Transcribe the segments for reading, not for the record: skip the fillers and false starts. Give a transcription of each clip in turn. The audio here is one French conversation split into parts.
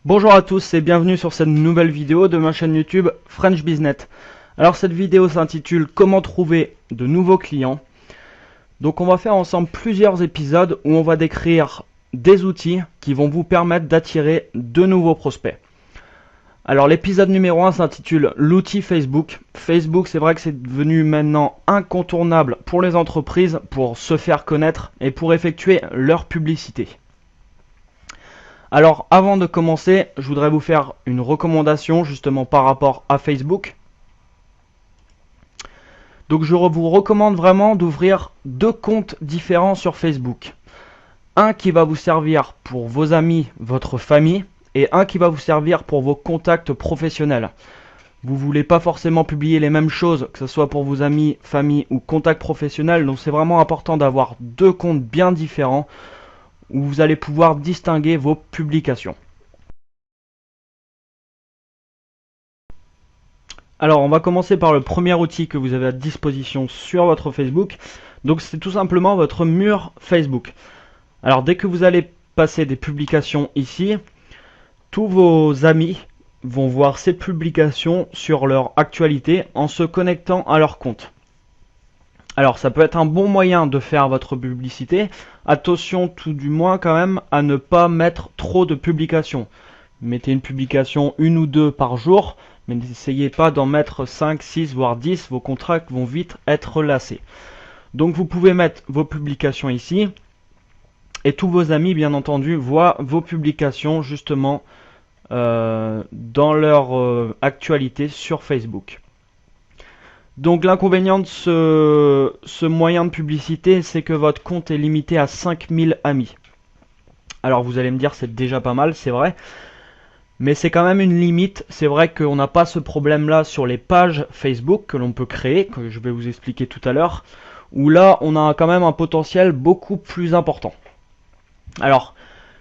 Bonjour à tous et bienvenue sur cette nouvelle vidéo de ma chaîne YouTube French Business. Alors cette vidéo s'intitule Comment trouver de nouveaux clients. Donc on va faire ensemble plusieurs épisodes où on va décrire des outils qui vont vous permettre d'attirer de nouveaux prospects. Alors l'épisode numéro 1 s'intitule l'outil Facebook. Facebook, c'est vrai que c'est devenu maintenant incontournable pour les entreprises pour se faire connaître et pour effectuer leur publicité. Alors avant de commencer, je voudrais vous faire une recommandation justement par rapport à Facebook. Donc je vous recommande vraiment d'ouvrir deux comptes différents sur Facebook. Un qui va vous servir pour vos amis, votre famille, et un qui va vous servir pour vos contacts professionnels. Vous voulez pas forcément publier les mêmes choses, que ce soit pour vos amis, famille ou contacts professionnels, donc c'est vraiment important d'avoir deux comptes bien différents où vous allez pouvoir distinguer vos publications. Alors on va commencer par le premier outil que vous avez à disposition sur votre Facebook. Donc c'est tout simplement votre mur Facebook. Alors dès que vous allez passer des publications ici, tous vos amis vont voir ces publications sur leur actualité en se connectant à leur compte. Alors ça peut être un bon moyen de faire votre publicité. Attention tout du moins quand même à ne pas mettre trop de publications. Mettez une publication une ou deux par jour, mais n'essayez pas d'en mettre 5, 6 voire 10, vos contacts vont vite être lassés. Donc vous pouvez mettre vos publications ici, et tous vos amis bien entendu voient vos publications justement dans leur actualité sur Facebook. Donc l'inconvénient de ce moyen de publicité, c'est que votre compte est limité à 5000 amis. Alors vous allez me dire c'est déjà pas mal, c'est vrai. Mais c'est quand même une limite. C'est vrai qu'on n'a pas ce problème là sur les pages Facebook que l'on peut créer, que je vais vous expliquer tout à l'heure. Où là on a quand même un potentiel beaucoup plus important. Alors,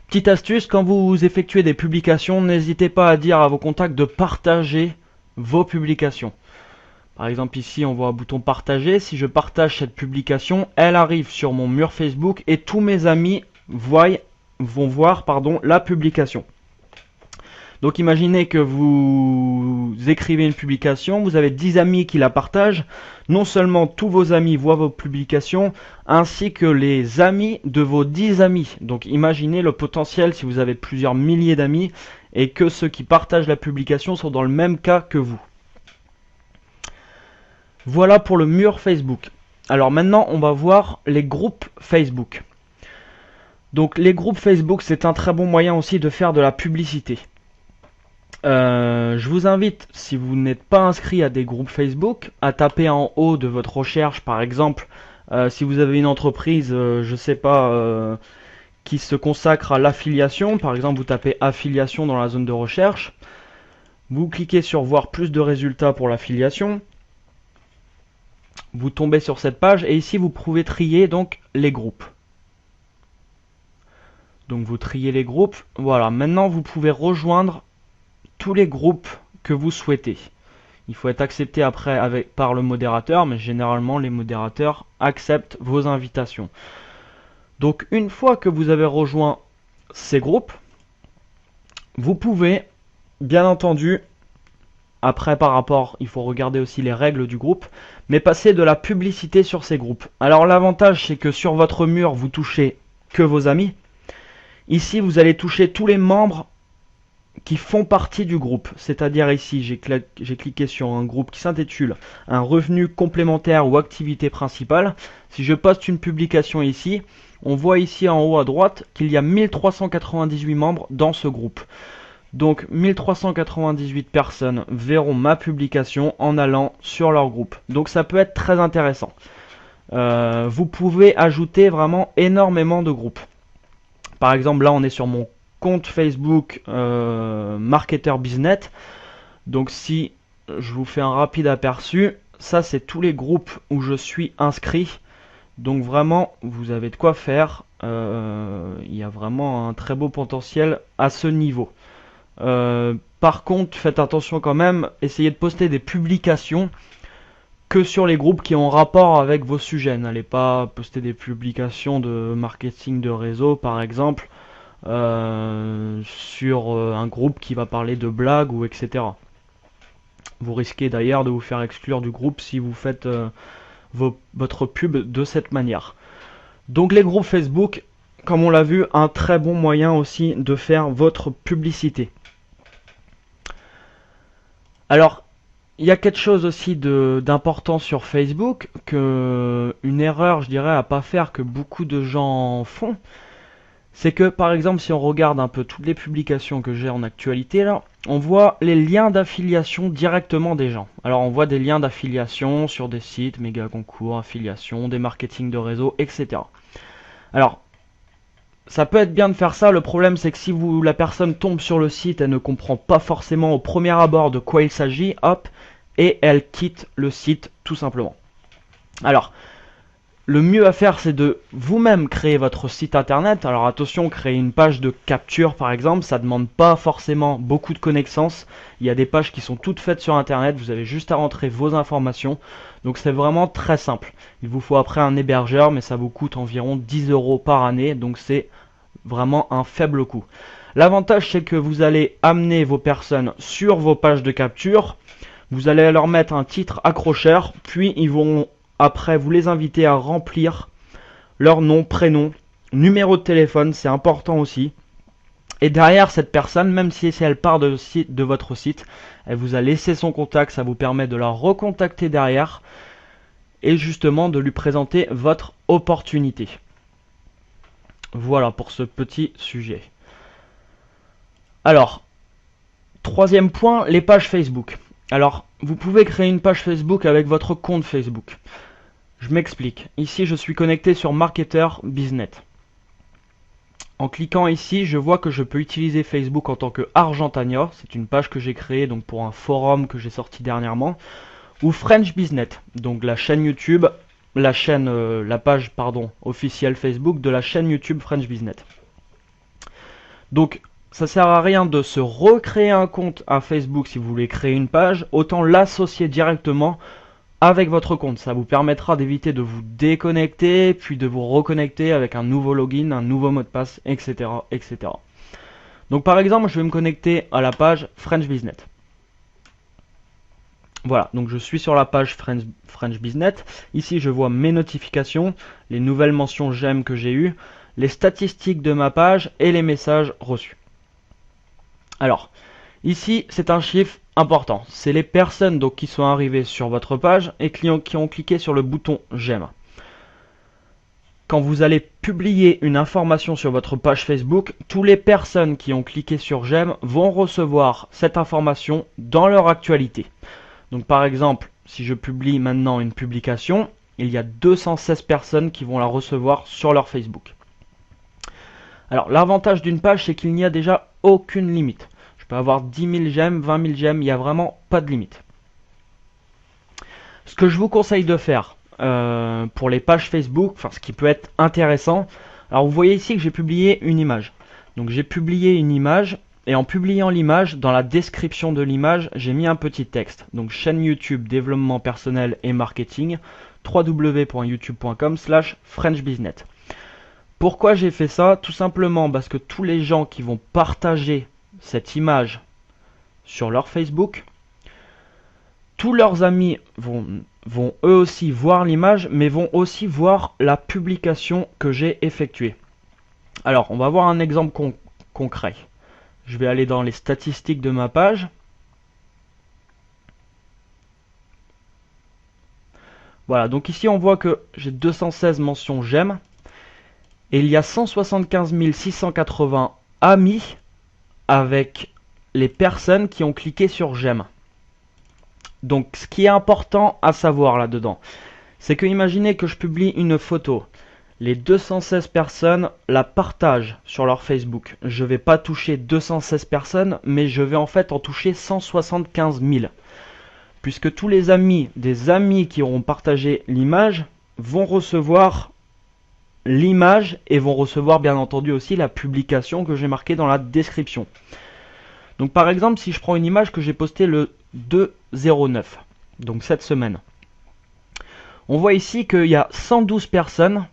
petite astuce, quand vous effectuez des publications, n'hésitez pas à dire à vos contacts de partager vos publications. Par exemple ici on voit un bouton partager, si je partage cette publication, elle arrive sur mon mur Facebook et tous mes amis vont voir la publication. Donc imaginez que vous écrivez une publication, vous avez 10 amis qui la partagent, non seulement tous vos amis voient vos publications, ainsi que les amis de vos 10 amis. Donc imaginez le potentiel si vous avez plusieurs milliers d'amis et que ceux qui partagent la publication sont dans le même cas que vous. Voilà pour le mur Facebook. Alors maintenant, on va voir les groupes Facebook. Donc les groupes Facebook, c'est un très bon moyen aussi de faire de la publicité. Je vous invite, si vous n'êtes pas inscrit à des groupes Facebook, à taper en haut de votre recherche, par exemple, si vous avez une entreprise, je sais pas, qui se consacre à l'affiliation, par exemple, vous tapez affiliation dans la zone de recherche, vous cliquez sur voir plus de résultats pour l'affiliation. Vous tombez sur cette page et ici vous pouvez trier donc les groupes. Donc vous triez les groupes. Voilà, maintenant vous pouvez rejoindre tous les groupes que vous souhaitez. Il faut être accepté après par le modérateur, mais généralement les modérateurs acceptent vos invitations. Donc une fois que vous avez rejoint ces groupes, vous pouvez bien entendu, après par rapport, il faut regarder aussi les règles du groupe, mais passer de la publicité sur ces groupes. Alors l'avantage c'est que sur votre mur vous touchez que vos amis. Ici vous allez toucher tous les membres qui font partie du groupe. C'est-à-dire ici j'ai cliqué sur un groupe qui s'intitule un revenu complémentaire ou activité principale. Si je poste une publication ici, on voit ici en haut à droite qu'il y a 1398 membres dans ce groupe. Donc 1398 personnes verront ma publication en allant sur leur groupe. Donc ça peut être très intéressant. Vous pouvez ajouter vraiment énormément de groupes. Par exemple là on est sur mon compte Facebook Marketer Business. Donc si je vous fais un rapide aperçu, ça c'est tous les groupes où je suis inscrit. Donc vraiment vous avez de quoi faire. Il y a vraiment un très beau potentiel à ce niveau. Par contre, faites attention quand même, essayez de poster des publications que sur les groupes qui ont rapport avec vos sujets. N'allez pas poster des publications de marketing de réseau par exemple. sur un groupe qui va parler de blagues ou etc. Vous risquez d'ailleurs de vous faire exclure du groupe si vous faites votre pub de cette manière. Donc les groupes Facebook, comme on l'a vu, un très bon moyen aussi de faire votre publicité. Alors, il y a quelque chose aussi d'important sur Facebook, une erreur, je dirais, à pas faire, que beaucoup de gens font. C'est que, par exemple, si on regarde un peu toutes les publications que j'ai en actualité, là, on voit les liens d'affiliation directement des gens. Alors, on voit des liens d'affiliation sur des sites, méga concours, affiliation, des marketing de réseau, etc. Alors, ça peut être bien de faire ça. Le problème, c'est que si la personne tombe sur le site, elle ne comprend pas forcément au premier abord de quoi il s'agit, hop, et elle quitte le site tout simplement. Alors, le mieux à faire, c'est de vous-même créer votre site internet. Alors attention, créer une page de capture par exemple, ça ne demande pas forcément beaucoup de connaissances. Il y a des pages qui sont toutes faites sur internet, vous avez juste à rentrer vos informations. Donc c'est vraiment très simple. Il vous faut après un hébergeur, mais ça vous coûte environ 10 € par année, donc c'est vraiment un faible coût. L'avantage, c'est que vous allez amener vos personnes sur vos pages de capture. Vous allez leur mettre un titre accrocheur, puis ils vont après vous les inviter à remplir leur nom, prénom, numéro de téléphone, c'est important aussi. Et derrière cette personne, même si elle part de votre site, elle vous a laissé son contact, ça vous permet de la recontacter derrière et justement de lui présenter votre opportunité. Voilà pour ce petit sujet. Alors, troisième point, les pages Facebook. Alors, vous pouvez créer une page Facebook avec votre compte Facebook. Je m'explique. Ici, je suis connecté sur Marketer Business. En cliquant ici, je vois que je peux utiliser Facebook en tant que Argentania. C'est une page que j'ai créée donc pour un forum que j'ai sorti dernièrement. Ou French Business, donc la chaîne YouTube, la page officielle Facebook de la chaîne YouTube French Business. Donc, ça sert à rien de se recréer un compte à Facebook si vous voulez créer une page. Autant l'associer directement avec votre compte. Ça vous permettra d'éviter de vous déconnecter, puis de vous reconnecter avec un nouveau login, un nouveau mot de passe, etc. etc. Donc par exemple, je vais me connecter à la page French Business. Voilà, donc je suis sur la page French Business. Ici, je vois mes notifications, les nouvelles mentions j'aime que j'ai eues, les statistiques de ma page et les messages reçus. Alors, ici, c'est un chiffre important. C'est les personnes donc, qui sont arrivées sur votre page et qui ont cliqué sur le bouton j'aime. Quand vous allez publier une information sur votre page Facebook, toutes les personnes qui ont cliqué sur j'aime vont recevoir cette information dans leur actualité. Donc par exemple, si je publie maintenant une publication, il y a 216 personnes qui vont la recevoir sur leur Facebook. Alors l'avantage d'une page, c'est qu'il n'y a déjà aucune limite. Je peux avoir 10 000 j'aime, 20 000 j'aime, il n'y a vraiment pas de limite. Ce que je vous conseille de faire pour les pages Facebook, enfin ce qui peut être intéressant, alors vous voyez ici que j'ai publié une image. Donc j'ai publié une image et en publiant l'image, dans la description de l'image, j'ai mis un petit texte. Donc chaîne YouTube, développement personnel et marketing, www.youtube.com/FrenchBusiness. Pourquoi j'ai fait ça? Tout simplement parce que tous les gens qui vont partager cette image sur leur Facebook, tous leurs amis vont eux aussi voir l'image, mais vont aussi voir la publication que j'ai effectuée. Alors, on va voir un exemple concret. Je vais aller dans les statistiques de ma page. Voilà, donc ici on voit que j'ai 216 mentions j'aime. Et il y a 175 680 amis avec les personnes qui ont cliqué sur j'aime. Donc ce qui est important à savoir là-dedans, c'est que imaginez que je publie une photo. Les 216 personnes la partagent sur leur Facebook. Je ne vais pas toucher 216 personnes, mais je vais en fait en toucher 175 000. Puisque tous les amis des amis qui auront partagé l'image vont recevoir l'image et vont recevoir bien entendu aussi la publication que j'ai marquée dans la description. Donc par exemple, si je prends une image que j'ai postée le 2/09, donc cette semaine, on voit ici qu'il y a 112 personnes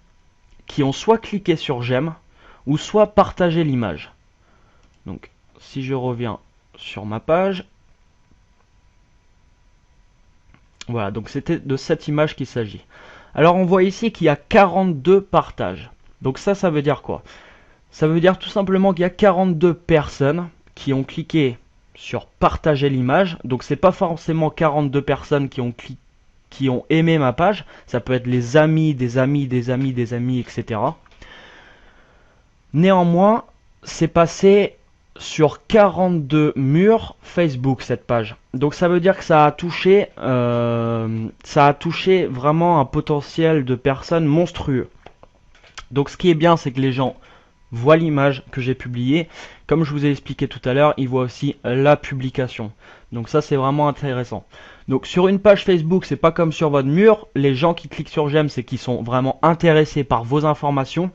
qui ont soit cliqué sur j'aime, ou soit partager l'image. Donc si je reviens sur ma page, voilà, donc c'était de cette image qu'il s'agit. Alors on voit ici qu'il y a 42 partages. Donc ça veut dire quoi? Ça veut dire tout simplement qu'il y a 42 personnes qui ont cliqué sur partager l'image. Donc c'est pas forcément 42 personnes qui ont aimé ma page. Ça peut être les amis, des amis, des amis, des amis, etc. Néanmoins, c'est passé sur 42 murs Facebook cette page. Donc ça veut dire que ça a touché vraiment un potentiel de personnes monstrueux. Donc ce qui est bien, c'est que les gens voient l'image que j'ai publiée. Comme je vous ai expliqué tout à l'heure, ils voient aussi la publication. Donc ça c'est vraiment intéressant. Donc sur une page Facebook, c'est pas comme sur votre mur. Les gens qui cliquent sur j'aime, c'est qu'ils sont vraiment intéressés par vos informations.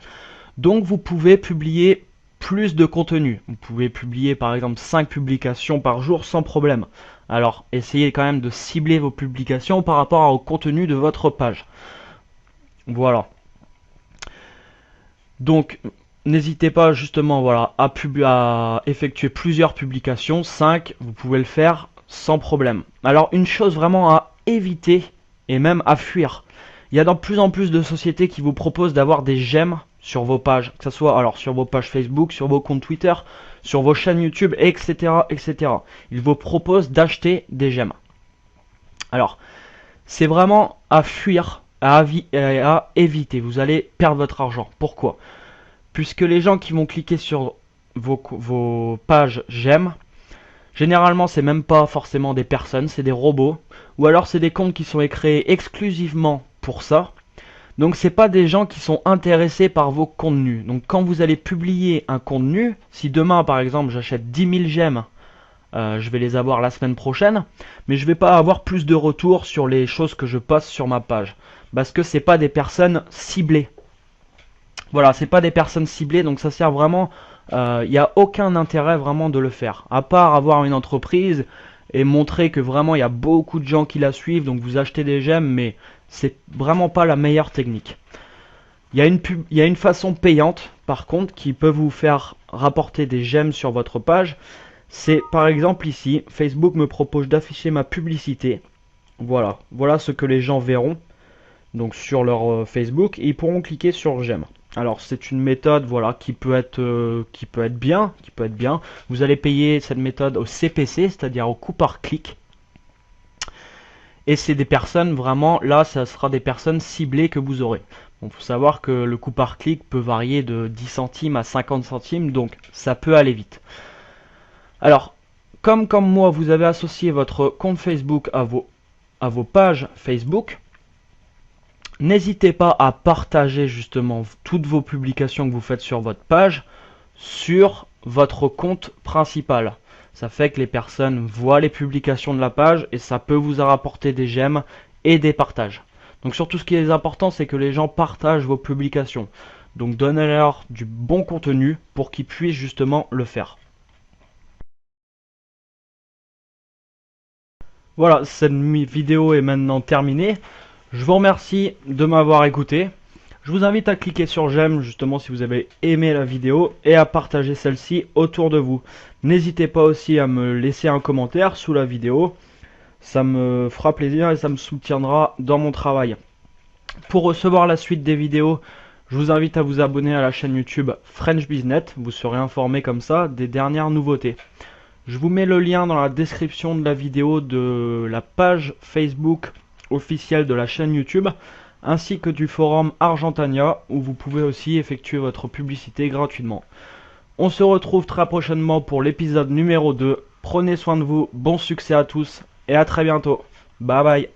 Donc vous pouvez publier plus de contenu. Vous pouvez publier par exemple 5 publications par jour sans problème. Alors essayez quand même de cibler vos publications par rapport au contenu de votre page. Voilà. Donc n'hésitez pas justement voilà, à effectuer plusieurs publications. 5, vous pouvez le faire sans problème. Alors une chose vraiment à éviter et même à fuir. Il y a de plus en plus de sociétés qui vous proposent d'avoir des j'aime sur vos pages, que ce soit alors sur vos pages Facebook, sur vos comptes Twitter, sur vos chaînes YouTube, etc. etc. Ils vous proposent d'acheter des j'aime. Alors, c'est vraiment à fuir, à éviter. Vous allez perdre votre argent. Pourquoi? Puisque les gens qui vont cliquer sur vos pages j'aime, généralement c'est même pas forcément des personnes, c'est des robots, ou alors c'est des comptes qui sont créés exclusivement pour ça. Donc c'est pas des gens qui sont intéressés par vos contenus. Donc quand vous allez publier un contenu, si demain par exemple j'achète 10 000 j'aime, je vais les avoir la semaine prochaine, mais je vais pas avoir plus de retours sur les choses que je poste sur ma page, parce que c'est pas des personnes ciblées. Voilà, c'est pas des personnes ciblées, donc ça sert vraiment, il n'y a aucun intérêt vraiment de le faire, à part avoir une entreprise et montrer que vraiment il y a beaucoup de gens qui la suivent, donc vous achetez des j'aime, mais c'est vraiment pas la meilleure technique. Il y a une façon payante par contre qui peut vous faire rapporter des j'aime sur votre page. C'est par exemple ici, Facebook me propose d'afficher ma publicité. Voilà, voilà ce que les gens verront donc sur leur Facebook et ils pourront cliquer sur j'aime. Alors c'est une méthode voilà qui peut être bien. Vous allez payer cette méthode au CPC, c'est-à-dire au coût par clic. Et c'est des personnes vraiment, là ça sera des personnes ciblées que vous aurez. Il faut savoir que le coût par clic peut varier de 10 centimes à 50 centimes, donc ça peut aller vite. Alors, comme moi, vous avez associé votre compte Facebook à vos pages Facebook, n'hésitez pas à partager justement toutes vos publications que vous faites sur votre page sur votre compte principal. Ça fait que les personnes voient les publications de la page et ça peut vous rapporter des j'aime et des partages. Donc surtout ce qui est important, c'est que les gens partagent vos publications. Donc donnez-leur du bon contenu pour qu'ils puissent justement le faire. Voilà, cette vidéo est maintenant terminée. Je vous remercie de m'avoir écouté. Je vous invite à cliquer sur j'aime justement si vous avez aimé la vidéo et à partager celle-ci autour de vous. N'hésitez pas aussi à me laisser un commentaire sous la vidéo. Ça me fera plaisir et ça me soutiendra dans mon travail. Pour recevoir la suite des vidéos, je vous invite à vous abonner à la chaîne YouTube French Business. Vous serez informé comme ça des dernières nouveautés. Je vous mets le lien dans la description de la vidéo de la page Facebook officielle de la chaîne YouTube, ainsi que du forum Argentania, où vous pouvez aussi effectuer votre publicité gratuitement. On se retrouve très prochainement pour l'épisode numéro 2. Prenez soin de vous, bon succès à tous, et à très bientôt. Bye bye.